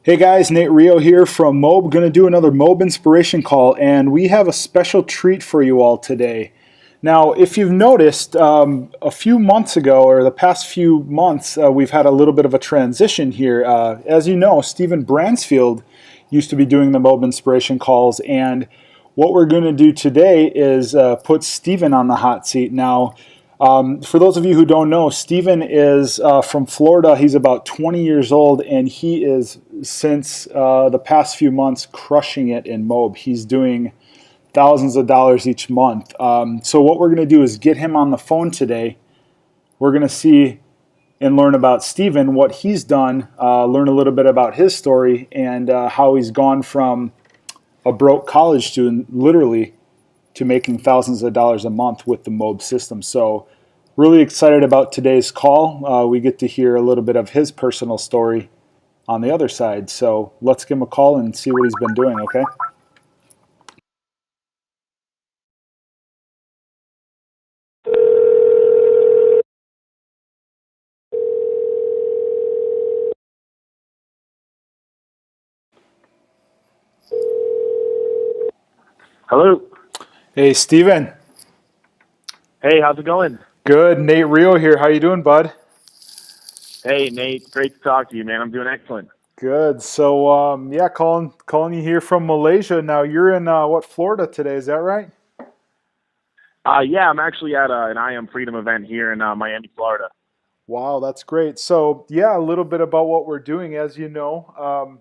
Hey guys, Nate Rio here from Mob. Going to do another Mob inspiration call, and we have a special treat for you all today. Now, if you've noticed, a few months ago, or the past few months, we've had a little bit of a transition here. As you know, Stephen Bransfield used to be doing the Mob inspiration calls, and what we're going to do today is put Stephen on the hot seat. Now, for those of you who don't know, Stephen is from Florida. He's about 20 years old, and he is, since the past few months, crushing it in Mob. He's doing thousands of dollars each month. So what we're going to do is get him on the phone today. We're going to see and learn about Stephen, what he's done, learn a little bit about his story, and how he's gone from a broke college student, literally, to making thousands of dollars a month with the Mob system. So really excited about today's call. We get to hear a little bit of his personal story on the other side. So let's give him a call and see what he's been doing, okay? Hello. Hey, Stephen. Hey, how's it going? Good. Nate Rio here. How you doing, bud? Hey, Nate. Great to talk to you, man. I'm doing excellent. Good. So, yeah, calling you here from Malaysia. Now, you're in what, Florida today? Is that right? Yeah, I'm actually at an I Am Freedom event here in Miami, Florida. Wow, that's great. So, yeah, a little bit about what we're doing. As you know,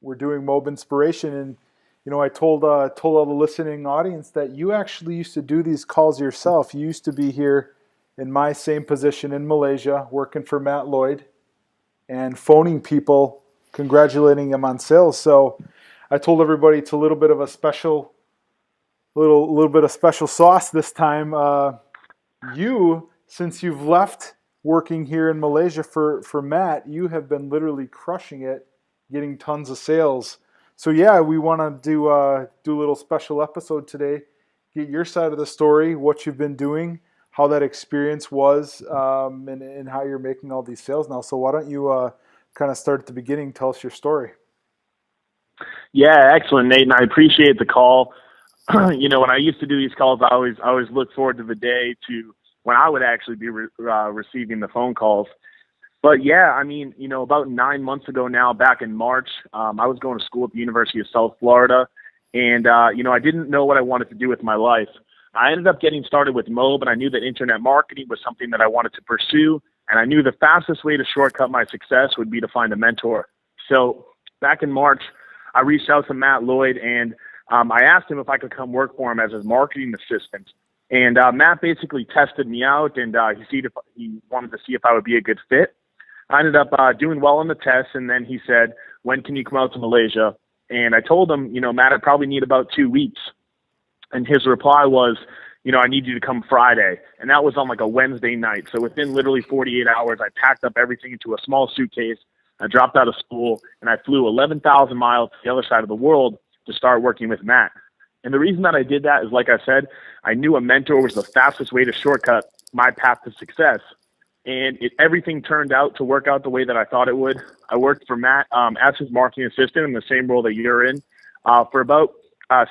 we're doing Mob Inspiration, and I told all the listening audience that you actually used to do these calls yourself. You used to be here in my same position in Malaysia, working for Matt Lloyd and phoning people, congratulating them on sales. So I told everybody it's a little bit of a special, little bit of special sauce this time. Since you've left working here in Malaysia for Matt, you have been literally crushing it, getting tons of sales. So yeah, we want to do a little special episode today, get your side of the story, what you've been doing, how that experience was, and how you're making all these sales now. So why don't you kind of start at the beginning, tell us your story. Yeah, excellent, Nate, and I appreciate the call. When I used to do these calls, I always look forward to the day to when I would actually be receiving the phone calls. But yeah, I mean, about 9 months ago now, back in March, I was going to school at the University of South Florida, and I didn't know what I wanted to do with my life. I ended up getting started with Mob, and I knew that internet marketing was something that I wanted to pursue, and I knew the fastest way to shortcut my success would be to find a mentor. So back in March, I reached out to Matt Lloyd, and I asked him if I could come work for him as his marketing assistant. And Matt basically tested me out, and he wanted to see if I would be a good fit. I ended up doing well on the test, and then he said, when can you come out to Malaysia? And I told him, Matt, I probably need about 2 weeks. And his reply was, I need you to come Friday. And that was on like a Wednesday night. So within literally 48 hours, I packed up everything into a small suitcase. I dropped out of school, and I flew 11,000 miles to the other side of the world to start working with Matt. And the reason that I did that is, like I said, I knew a mentor was the fastest way to shortcut my path to success. And everything turned out to work out the way that I thought it would. I worked for Matt as his marketing assistant in the same role that you're in for about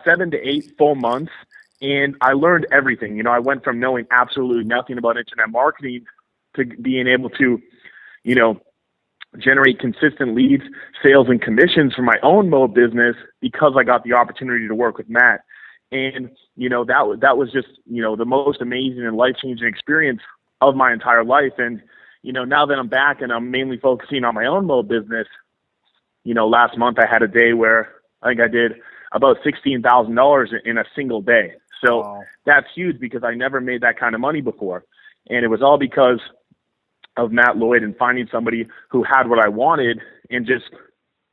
7 to 8 full months. And I learned everything. I went from knowing absolutely nothing about internet marketing to being able to, generate consistent leads, sales, and commissions for my own Mob business because I got the opportunity to work with Matt. And, that was just, the most amazing and life-changing experience of my entire life. And, now that I'm back and I'm mainly focusing on my own Mob business, last month I had a day where I think I did about $16,000 in a single day. So Wow. That's huge because I never made that kind of money before. And it was all because of Matt Lloyd and finding somebody who had what I wanted and just,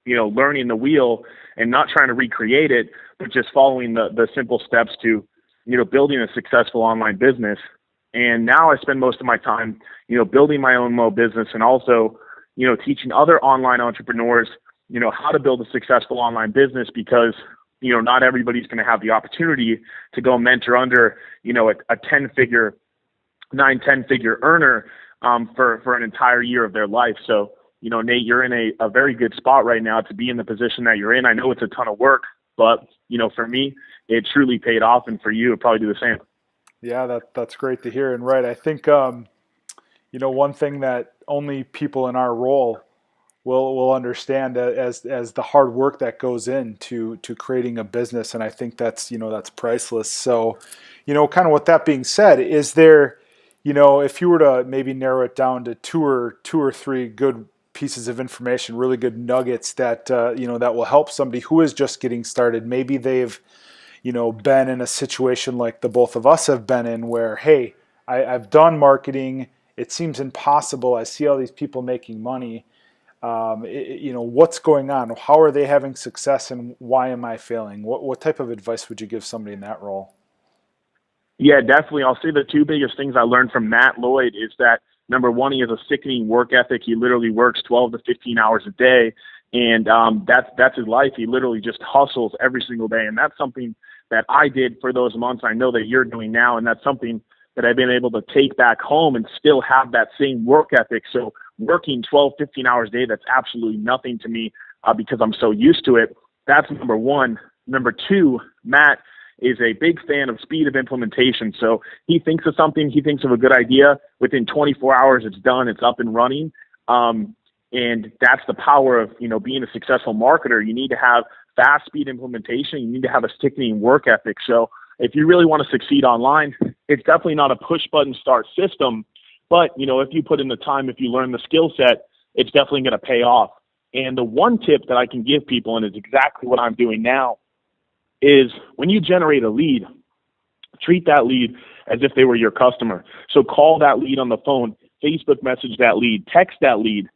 learning the wheel and not trying to recreate it, but just following the simple steps to, building a successful online business. And now I spend most of my time, building my own Mob business and also, teaching other online entrepreneurs, how to build a successful online business because, not everybody's going to have the opportunity to go mentor under, a 10-figure earner for an entire year of their life. So, Nate, you're in a very good spot right now to be in the position that you're in. I know it's a ton of work, but, for me, it truly paid off. And for you, it'd probably do the same. Yeah, that's great to hear. And right, I think, one thing that only people in our role will understand as the hard work that goes into creating a business, and I think that's priceless. So, kind of with that being said, is there, if you were to maybe narrow it down to two or three good pieces of information, really good nuggets that that will help somebody who is just getting started. Maybe they've been in a situation like the both of us have been in, where, hey, I've done marketing, it seems impossible. I see all these people making money. What's going on? How are they having success, and why am I failing? What type of advice would you give somebody in that role? Yeah, definitely. I'll say the two biggest things I learned from Matt Lloyd is that, number one, he has a sickening work ethic. He literally works 12 to 15 hours a day, and that's his life. He literally just hustles every single day, and that's something that I did for those months. I know that you're doing now, and that's something that I've been able to take back home and still have that same work ethic. So working 12, 15 hours a day, that's absolutely nothing to me because I'm so used to it. That's number one. Number two, Matt is a big fan of speed of implementation. So he thinks of something, he thinks of a good idea. Within 24 hours, it's done, it's up and running. And that's the power of, being a successful marketer. You need to have fast speed implementation. You need to have a sticking work ethic. So if you really want to succeed online, it's definitely not a push button start system. But, if you put in the time, if you learn the skill set, it's definitely going to pay off. And the one tip that I can give people, and it's exactly what I'm doing now, is when you generate a lead, treat that lead as if they were your customer. So call that lead on the phone, Facebook message that lead, text that lead.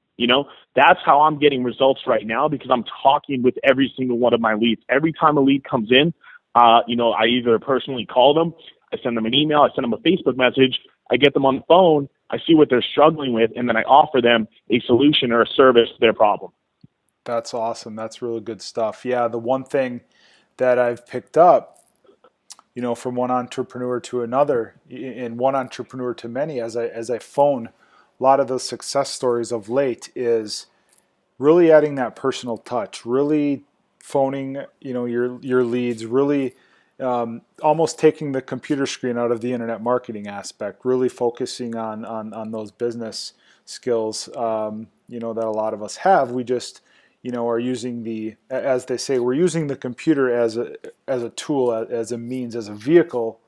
That's how I'm getting results right now, because I'm talking with every single one of my leads. Every time a lead comes in, I either personally call them, I send them an email, I send them a Facebook message, I get them on the phone, I see what they're struggling with, and then I offer them a solution or a service to their problem. That's awesome. That's really good stuff. Yeah, the one thing that I've picked up, from one entrepreneur to another, and one entrepreneur to many, as I phone a lot of those success stories of late, is really adding that personal touch, really phoning, your leads, really almost taking the computer screen out of the internet marketing aspect, really focusing on those business skills, that a lot of us have. We just, are using as they say, we're using the computer as a tool, as a means, as a vehicle.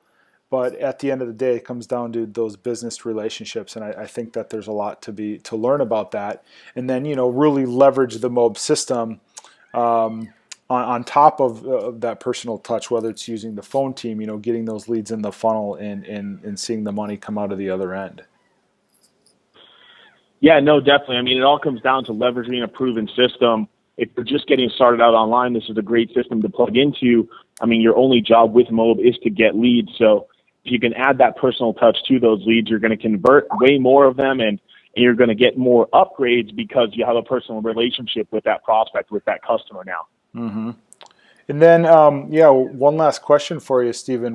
But at the end of the day, it comes down to those business relationships, and I think that there's a lot to learn about that. And then, really leverage the MOB system on top of that personal touch, whether it's using the phone team, getting those leads in the funnel and seeing the money come out of the other end. Yeah, no, definitely. I mean, it all comes down to leveraging a proven system. If you're just getting started out online, this is a great system to plug into. I mean, your only job with MOB is to get leads. So if you can add that personal touch to those leads, you're going to convert way more of them, and you're going to get more upgrades because you have a personal relationship with that prospect, with that customer now. Mm-hmm. And then, one last question for you, Stephen.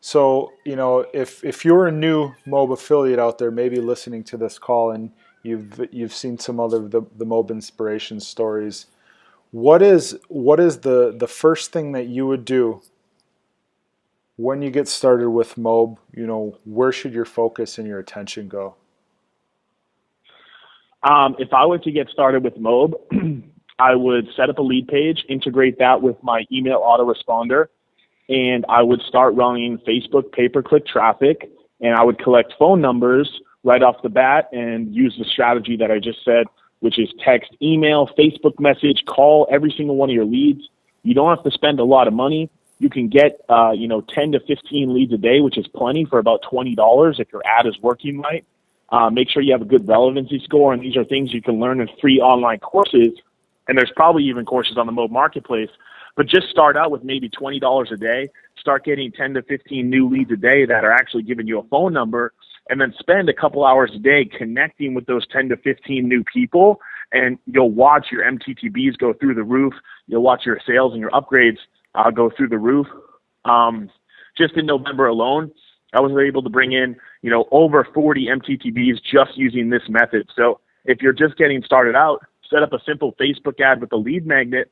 So, if you're a new MOB affiliate out there, maybe listening to this call, and you've seen some other the MOB inspiration stories, what is the first thing that you would do when you get started with MOB? Where should your focus and your attention go? If I were to get started with MOB, I would set up a lead page, integrate that with my email autoresponder, and I would start running Facebook pay-per-click traffic, and I would collect phone numbers right off the bat and use the strategy that I just said, which is text, email, Facebook message, call every single one of your leads. You don't have to spend a lot of money. You can get 10 to 15 leads a day, which is plenty for about $20 if your ad is working right. Make sure you have a good relevancy score, and these are things you can learn in free online courses, and there's probably even courses on the MOB Marketplace. But just start out with maybe $20 a day. Start getting 10 to 15 new leads a day that are actually giving you a phone number, and then spend a couple hours a day connecting with those 10 to 15 new people, and you'll watch your MTTBs go through the roof. You'll watch your sales and your upgrades go through the roof. Just in November alone, I was able to bring in, over 40 MTTBs just using this method. So If you're just getting started out, set up a simple Facebook ad with a lead magnet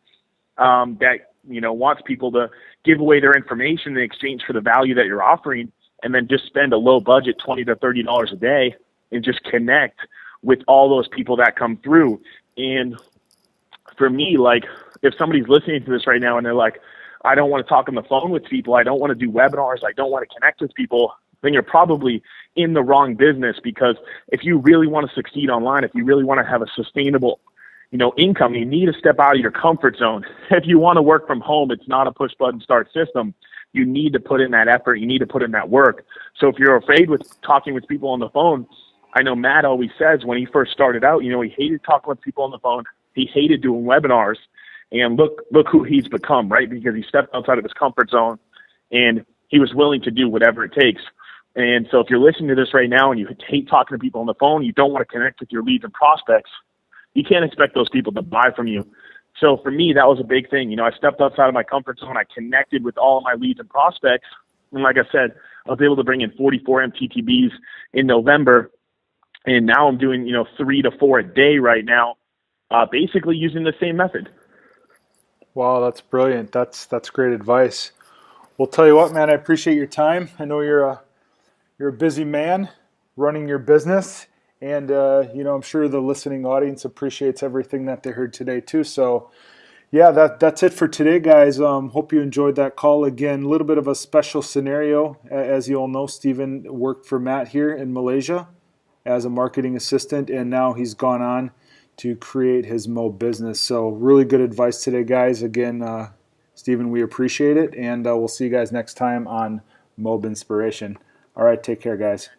that wants people to give away their information in exchange for the value that you're offering, and then just spend a low budget $20 to $30 a day and just connect with all those people that come through. And for me, like, if somebody's listening to this right now and they're like, I don't want to talk on the phone with people, I don't want to do webinars, I don't want to connect with people, then you're probably in the wrong business. Because if you really want to succeed online, if you really want to have a sustainable income, you need to step out of your comfort zone. If you want to work from home, it's not a push button start system. You need to put in that effort. You need to put in that work. So if you're afraid with talking with people on the phone, I know Matt always says when he first started out, he hated talking with people on the phone. He hated doing webinars, and look who he's become, right? Because he stepped outside of his comfort zone and he was willing to do whatever it takes. And so if you're listening to this right now and you hate talking to people on the phone, you don't want to connect with your leads and prospects, you can't expect those people to buy from you. So for me, that was a big thing. I stepped outside of my comfort zone. I connected with all of my leads and prospects. And like I said, I was able to bring in 44 MTTBs in November. And now I'm doing, 3 to 4 a day right now, basically using the same method. Wow, that's brilliant. That's great advice. Well, tell you what, man, I appreciate your time. I know you're a busy man running your business. And, I'm sure the listening audience appreciates everything that they heard today too. So, yeah, that's it for today, guys. Hope you enjoyed that call. Again, a little bit of a special scenario. As you all know, Stephen worked for Matt here in Malaysia as a marketing assistant, and now he's gone on to create his Mo business. So really good advice today, guys. Again, Stephen, we appreciate it, and we'll see you guys next time on Mo Inspiration. All right, take care, guys.